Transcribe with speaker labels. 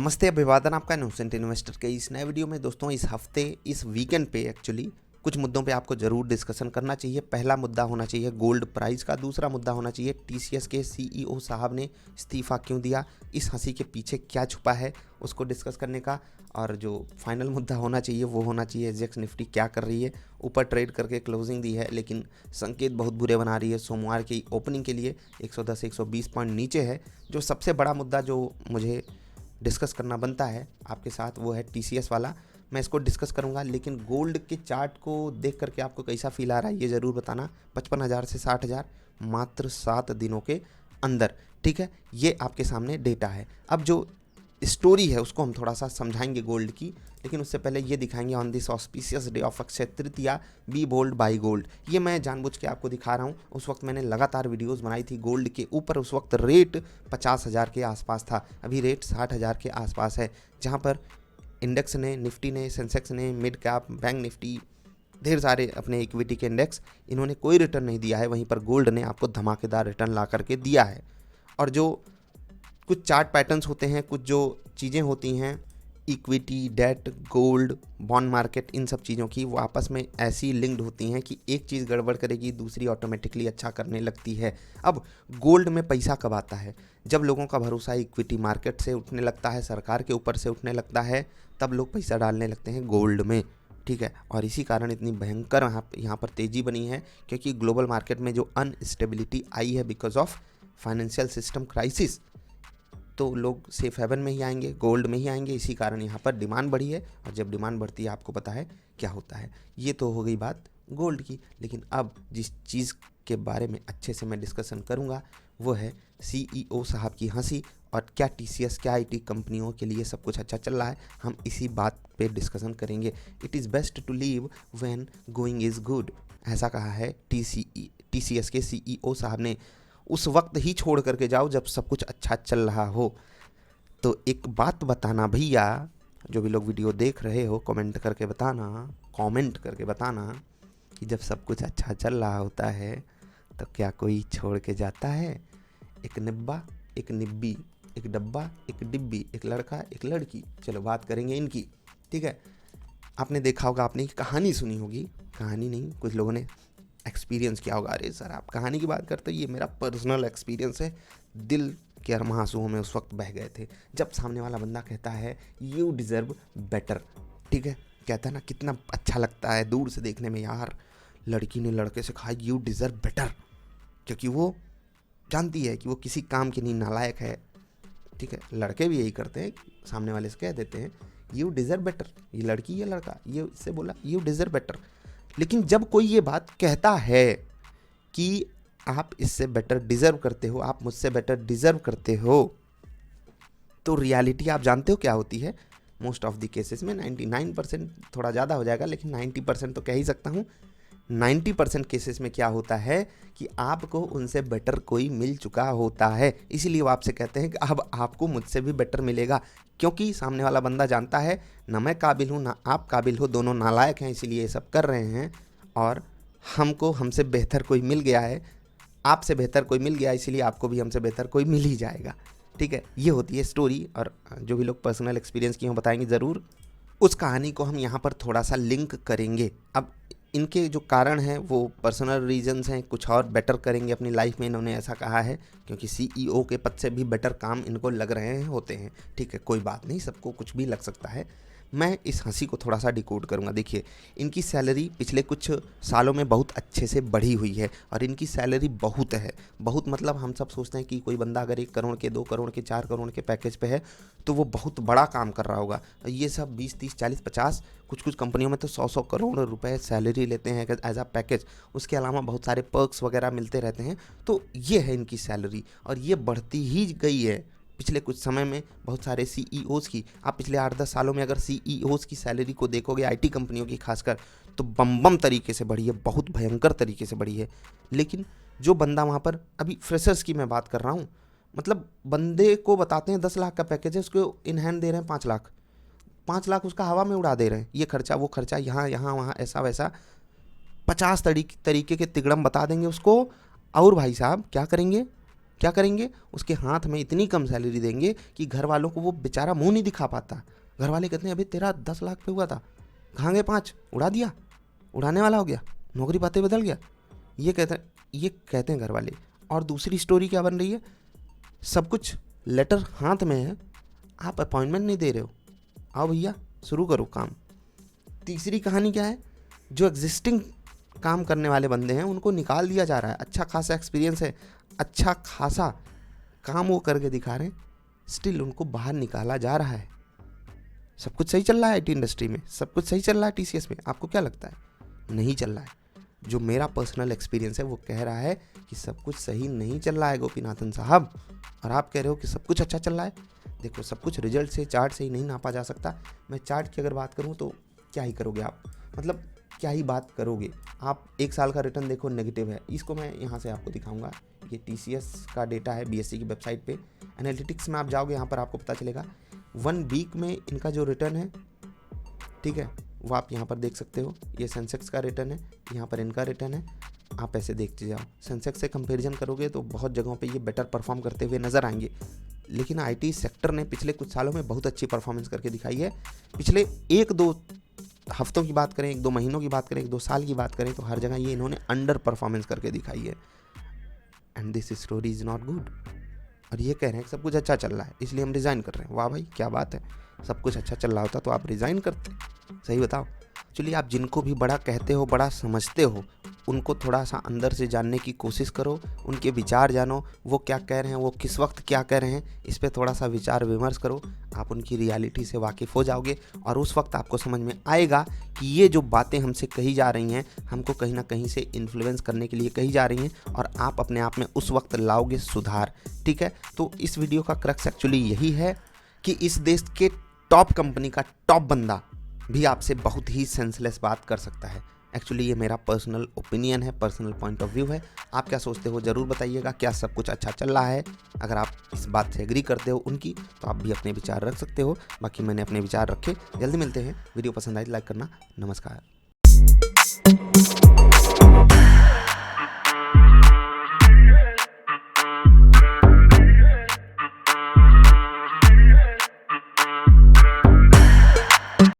Speaker 1: नमस्ते, अभिवादन आपका इनोसेंट इन्वेस्टर के इस नए वीडियो में। दोस्तों, इस हफ्ते इस वीकेंड पे एक्चुअली कुछ मुद्दों पे आपको ज़रूर डिस्कशन करना चाहिए। पहला मुद्दा होना चाहिए गोल्ड प्राइस का, दूसरा मुद्दा होना चाहिए टीसीएस के सीईओ साहब ने इस्तीफ़ा क्यों दिया, इस हंसी के पीछे क्या छुपा है उसको डिस्कस करने का। और जो फाइनल मुद्दा होना चाहिए वो होना चाहिए एजेक्स निफ्टी क्या कर रही है। ऊपर ट्रेड करके क्लोजिंग दी है लेकिन संकेत बहुत बुरे बना रही है। सोमवार की ओपनिंग के लिए 110-120 पॉइंट नीचे है। जो सबसे बड़ा मुद्दा जो मुझे डिस्कस करना बनता है आपके साथ वो है टीसीएस वाला। मैं इसको डिस्कस करूंगा, लेकिन गोल्ड के चार्ट को देख करके आपको कैसा फील आ रहा है ये ज़रूर बताना। 55,000 से 60,000 मात्र 7 दिनों के अंदर, ठीक है। ये आपके सामने डेटा है। अब जो स्टोरी है उसको हम थोड़ा सा समझाएंगे गोल्ड की, लेकिन उससे पहले ये दिखाएंगे on this auspicious day of Akshaya Tritiya be bold buy gold. ये मैं जानबूझ के आपको दिखा रहा हूँ। उस वक्त मैंने लगातार वीडियोस बनाई थी गोल्ड के ऊपर। उस वक्त रेट 50,000 के आसपास था, अभी रेट 60,000 के आसपास है। जहाँ पर इंडेक्स ने, निफ्टी ने, सेंसेक्स ने, मिड कैप, बैंक निफ्टी, ढेर सारे अपने इक्विटी के इंडेक्स, इन्होंने कोई रिटर्न नहीं दिया है। वहीं पर गोल्ड ने आपको धमाकेदार रिटर्न ला करके दिया है। और जो कुछ चार्ट पैटर्न्स होते हैं, कुछ जो चीज़ें होती हैं equity, debt, gold, bond market, इन सब चीज़ों की वो आपस में ऐसी लिंक्ड होती हैं कि एक चीज़ गड़बड़ करेगी दूसरी ऑटोमेटिकली अच्छा करने लगती है। अब गोल्ड में पैसा कब आता है? जब लोगों का भरोसा इक्विटी मार्केट से उठने लगता है, सरकार के ऊपर से उठने लगता है, तब लोग पैसा डालने लगते हैं गोल्ड में, ठीक है। और इसी कारण इतनी भयंकर यहाँ पर तेज़ी बनी है, क्योंकि ग्लोबल मार्केट में जो अनस्टेबिलिटी आई है because of financial system crisis, तो लोग सेफ हेवन में ही आएंगे, गोल्ड में ही आएंगे। इसी कारण यहाँ पर डिमांड बढ़ी है। और जब डिमांड बढ़ती है आपको पता है क्या होता है। ये तो हो गई बात गोल्ड की, लेकिन अब जिस चीज़ के बारे में अच्छे से मैं डिस्कशन करूँगा वो है सीईओ साहब की हंसी, और क्या टीसीएस, क्या आईटी कंपनियों के लिए सब कुछ अच्छा चल रहा है, हम इसी बात पे डिस्कशन करेंगे। It is best to leave when going is good, ऐसा कहा है टीसीएस के सीईओ साहब ने। उस वक्त ही छोड़ करके जाओ जब सब कुछ अच्छा चल रहा हो। तो एक बात बताना भैया, जो भी लोग वीडियो देख रहे हो, कमेंट करके बताना कि जब सब कुछ अच्छा चल रहा होता है तो क्या कोई छोड़ के जाता है? एक निब्बा, एक निब्बी, एक डब्बा, एक डिब्बी, एक लड़का, एक लड़की। चलो बात करेंगे इनकी, ठीक है। आपने देखा होगा, आपने कहानी सुनी होगी, कहानी नहीं, कुछ लोगों ने एक्सपीरियंस किया होगा। अरे सर, आप कहानी की बात करते हो, ये मेरा पर्सनल एक्सपीरियंस है। दिल के आंसुओं में उस वक्त बह गए थे जब सामने वाला बंदा कहता है यू डिज़र्व बेटर, ठीक है। कहता है ना, कितना अच्छा लगता है दूर से देखने में, यार लड़की ने लड़के से कहा यू डिज़र्व बेटर, क्योंकि वो जानती है कि वो किसी काम की नहीं, नालायक है, ठीक है। लड़के भी यही करते हैं, सामने वाले से कह देते हैं यू डिज़र्व बेटर। ये लड़की या लड़का ये इससे बोला यू डिज़र्व बेटर। लेकिन जब कोई ये बात कहता है कि आप इससे बेटर डिज़र्व करते हो, आप मुझसे बेटर डिज़र्व करते हो, तो रियलिटी आप जानते हो क्या होती है। मोस्ट ऑफ द केसेस में 99%, थोड़ा ज़्यादा हो जाएगा लेकिन 90% तो कह ही सकता हूँ। 90% केसेस में क्या होता है कि आपको उनसे बेटर कोई मिल चुका होता है, इसीलिए वो आपसे कहते हैं कि अब आपको मुझसे भी बेटर मिलेगा। क्योंकि सामने वाला बंदा जानता है ना मैं काबिल हूँ ना आप काबिल हो, दोनों नालायक हैं, इसीलिए ये सब कर रहे हैं। और हमको हमसे बेहतर कोई मिल गया है, आपसे बेहतर कोई मिल गया, इसीलिए आपको भी हमसे बेहतर कोई मिल ही जाएगा, ठीक है। ये होती है स्टोरी। और जो भी लोग पर्सनल एक्सपीरियंस की हो बताएंगे ज़रूर। उस कहानी को हम यहाँ पर थोड़ा सा लिंक करेंगे। अब इनके जो कारण हैं वो पर्सनल रीजंस हैं, कुछ और बेटर करेंगे अपनी लाइफ में, इन्होंने ऐसा कहा है, क्योंकि सीईओ के पद से भी बेटर काम इनको लग रहे हैं, होते हैं, ठीक है। कोई बात नहीं, सबको कुछ भी लग सकता है। मैं इस हंसी को थोड़ा सा डिकोड करूंगा। देखिए, इनकी सैलरी पिछले कुछ सालों में बहुत अच्छे से बढ़ी हुई है, और इनकी सैलरी बहुत है। बहुत मतलब हम सब सोचते हैं कि कोई बंदा अगर 1 करोड़ के, 2 करोड़ के, 4 करोड़ के पैकेज पे है तो वो बहुत बड़ा काम कर रहा होगा। ये सब 20, 30, 40, 50, कुछ कंपनियों में तो 100-100 करोड़ रुपए सैलरी लेते हैं एज अ पैकेज। उसके अलावा बहुत सारे पर्क्स वगैरह मिलते रहते हैं। तो ये है इनकी सैलरी, और ये बढ़ती ही गई है पिछले कुछ समय में। बहुत सारे सीईओज़ की, आप पिछले 8-10 सालों में अगर सीईओज़ की सैलरी को देखोगे, आईटी कंपनियों की खासकर, तो बम तरीके से बढ़ी है, बहुत भयंकर तरीके से बढ़ी है। लेकिन जो बंदा वहाँ पर, अभी फ्रेशर्स की मैं बात कर रहा हूँ, मतलब बंदे को बताते हैं 10 लाख का पैकेज है, उसको इन हैंड दे रहे हैं 5 लाख, 5 लाख उसका हवा में उड़ा दे रहे हैं। ये खर्चा वो खर्चा, यहाँ वहाँ, ऐसा वैसा, 50 तरीके के तिगड़म बता देंगे उसको। और भाई साहब क्या करेंगे, क्या करेंगे, उसके हाथ में इतनी कम सैलरी देंगे कि घर वालों को वो बेचारा मुंह नहीं दिखा पाता। घर वाले कहते हैं अभी तेरा 10 लाख पे हुआ था, कहाँ गए 5, उड़ा दिया, उड़ाने वाला हो गया, नौकरी पाते बदल गया, ये कहते हैं घर वाले। और दूसरी स्टोरी क्या बन रही है, सब कुछ लेटर हाथ में है, आप अपॉइंटमेंट नहीं दे रहे हो, आओ भैया शुरू करो काम। तीसरी कहानी क्या है, जो एग्जिस्टिंग काम करने वाले बंदे हैं उनको निकाल दिया जा रहा है, अच्छा खासा एक्सपीरियंस है, अच्छा खासा काम वो करके दिखा रहे हैं, स्टिल उनको बाहर निकाला जा रहा है। सब कुछ सही चल रहा है आईटी इंडस्ट्री में, सब कुछ सही चल रहा है टीसीएस में, आपको क्या लगता है? नहीं चल रहा है। जो मेरा पर्सनल एक्सपीरियंस है वो कह रहा है कि सब कुछ सही नहीं चल रहा है गोपीनाथन साहब, और आप कह रहे हो कि सब कुछ अच्छा चल रहा है। देखो, सब कुछ रिजल्ट से, चार्ट से ही नहीं नापा जा सकता। मैं चार्ट की अगर बात करूँ तो क्या ही करोगे आप, मतलब क्या ही बात करोगे आप। 1 साल का रिटर्न देखो नेगेटिव है, इसको मैं यहाँ से आपको दिखाऊंगा। ये टीसीएस का डेटा है बीएससी की वेबसाइट पे, एनालिटिक्स में आप जाओगे, यहाँ पर आपको पता चलेगा 1 वीक में इनका जो रिटर्न है, ठीक है, वो आप यहाँ पर देख सकते हो। ये सेंसेक्स का रिटर्न है, यहाँ पर इनका रिटर्न है, आप ऐसे देखते जाओ। सेंसेक्स से कंपैरिजन करोगे तो बहुत जगहों पे ये बेटर परफॉर्म करते हुए नज़र आएंगे, लेकिन आईटी सेक्टर ने पिछले कुछ सालों में बहुत अच्छी परफॉर्मेंस करके दिखाई है। पिछले 1-2 हफ्तों की बात करें, 1-2 महीनों की बात करें, 1-2 साल की बात करें, तो हर जगह ये इन्होंने अंडर परफॉर्मेंस करके दिखाई है। And this story is not good. और ये कह रहे हैं कि सब कुछ अच्छा चल रहा है इसलिए हम रिज़ाइन कर रहे हैं। वाह भाई, क्या बात है, सब कुछ अच्छा चल रहा होता तो आप रिज़ाइन करते? सही बताओ। चलिए, आप जिनको भी बड़ा कहते हो, बड़ा समझते हो, उनको थोड़ा सा अंदर से जानने की कोशिश करो, उनके विचार जानो, वो क्या कह रहे हैं, वो किस वक्त क्या कह रहे हैं, इस पर थोड़ा सा विचार विमर्श करो। आप उनकी रियलिटी से वाकिफ़ हो जाओगे और उस वक्त आपको समझ में आएगा कि ये जो बातें हमसे कही जा रही हैं, हमको कहीं ना कहीं से इन्फ्लुएंस करने के लिए कही जा रही हैं, और आप अपने आप में उस वक्त लाओगे सुधार। ठीक है, तो इस वीडियो का क्रक्स एक्चुअली यही है कि इस देश के टॉप कंपनी का टॉप बंदा भी आपसे बहुत ही सेंसलेस बात कर सकता है। एक्चुअली ये मेरा पर्सनल ओपिनियन है, पर्सनल पॉइंट ऑफ व्यू है। आप क्या सोचते हो ज़रूर बताइएगा। क्या सब कुछ अच्छा चल रहा है? अगर आप इस बात से एग्री करते हो उनकी, तो आप भी अपने विचार रख सकते हो। बाकी मैंने अपने विचार रखे। जल्दी मिलते हैं, वीडियो पसंद आए लाइक करना। नमस्कार।